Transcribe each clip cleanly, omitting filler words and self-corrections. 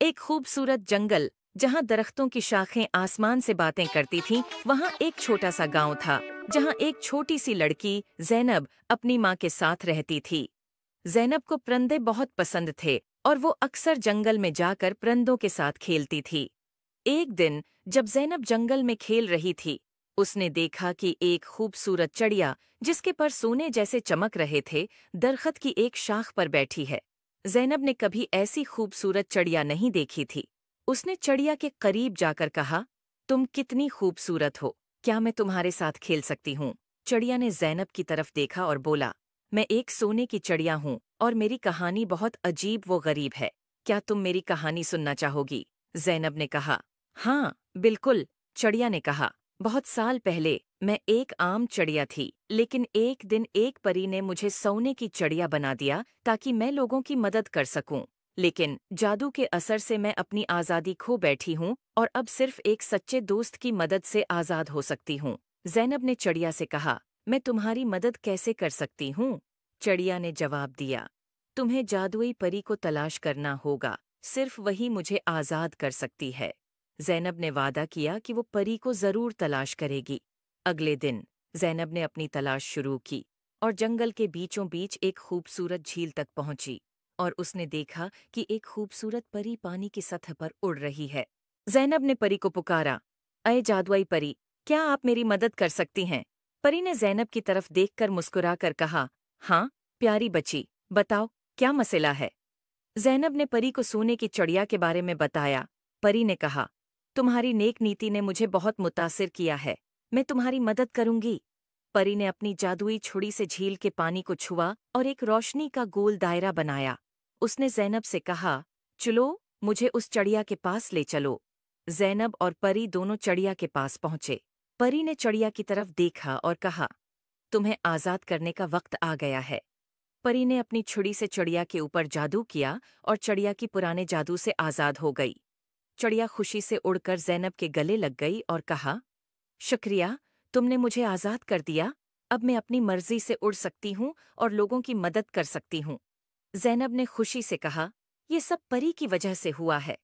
एक खूबसूरत जंगल जहाँ दरख्तों की शाखें आसमान से बातें करती थीं, वहाँ एक छोटा सा गांव था जहाँ एक छोटी सी लड़की ज़ैनब अपनी माँ के साथ रहती थी। ज़ैनब को परिंदे बहुत पसंद थे और वो अक्सर जंगल में जाकर परिंदों के साथ खेलती थी। एक दिन जब ज़ैनब जंगल में खेल रही थी, उसने देखा कि एक खूबसूरत चिड़िया जिसके पर सोने जैसे चमक रहे थे, दरख्त की एक शाख पर बैठी है। ज़ैनब ने कभी ऐसी खूबसूरत चिड़िया नहीं देखी थी। उसने चिड़िया के करीब जाकर कहा, तुम कितनी खूबसूरत हो, क्या मैं तुम्हारे साथ खेल सकती हूँ? चिड़िया ने ज़ैनब की तरफ देखा और बोला, मैं एक सोने की चिड़िया हूँ और मेरी कहानी बहुत अजीब व गरीब है। क्या तुम मेरी कहानी सुनना चाहोगी? ज़ैनब ने कहा। हाँ, बिल्कुल, चिड़िया ने कहा। बहुत साल पहले मैं एक आम चिड़िया थी, लेकिन एक दिन एक परी ने मुझे सोने की चिड़िया बना दिया ताकि मैं लोगों की मदद कर सकूं। लेकिन जादू के असर से मैं अपनी आज़ादी खो बैठी हूँ और अब सिर्फ एक सच्चे दोस्त की मदद से आज़ाद हो सकती हूँ। ज़ैनब ने चिड़िया से कहा, मैं तुम्हारी मदद कैसे कर सकती हूँ? चिड़िया ने जवाब दिया, तुम्हें जादुई परी को तलाश करना होगा, सिर्फ वही मुझे आज़ाद कर सकती है। ज़ैनब ने वादा किया कि वो परी को ज़रूर तलाश करेगी। अगले दिन ज़ैनब ने अपनी तलाश शुरू की और जंगल के बीचों बीच एक खूबसूरत झील तक पहुंची और उसने देखा कि एक खूबसूरत परी पानी की सतह पर उड़ रही है। ज़ैनब ने परी को पुकारा, अये जादुई परी, क्या आप मेरी मदद कर सकती हैं? परी ने ज़ैनब की तरफ देखकर मुस्कुराकर कहा, हाँ, प्यारी बच्ची, बताओ, क्या मसला है? ज़ैनब ने परी को सोने की चिड़िया के बारे में बताया। परी ने कहा, तुम्हारी नेक नीति ने मुझे बहुत मुतासिर किया है, मैं तुम्हारी मदद करूंगी। परी ने अपनी जादुई छुरी से झील के पानी को छुआ और एक रोशनी का गोल दायरा बनाया। उसने ज़ैनब से कहा, चलो, मुझे उस चिड़िया के पास ले चलो। ज़ैनब और परी दोनों चिड़िया के पास पहुंचे। परी ने चिड़िया की तरफ देखा और कहा, तुम्हें आज़ाद करने का वक्त आ गया है। परी ने अपनी छुरी से चिड़िया के ऊपर जादू किया और चिड़िया की पुराने जादू से आज़ाद हो गई। चिड़िया खुशी से उड़कर ज़ैनब के गले लग गई और कहा, शुक्रिया, तुमने मुझे आज़ाद कर दिया। अब मैं अपनी मर्जी से उड़ सकती हूँ और लोगों की मदद कर सकती हूँ। ज़ैनब ने खुशी से कहा, ये सब परी की वजह से हुआ है।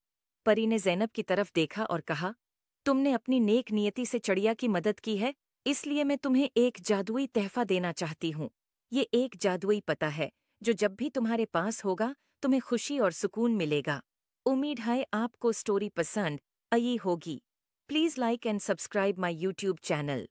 परी ने ज़ैनब की तरफ देखा और कहा, तुमने अपनी नेक नियति से चिड़िया की मदद की है, इसलिए मैं तुम्हें एक जादुई तहफ़ा देना चाहती हूँ। ये एक जादुई पता है, जो जब भी तुम्हारे पास होगा, तुम्हें खुशी और सुकून मिलेगा। उम्मीद है आपको स्टोरी पसंद आई होगी। Please like and subscribe my YouTube channel.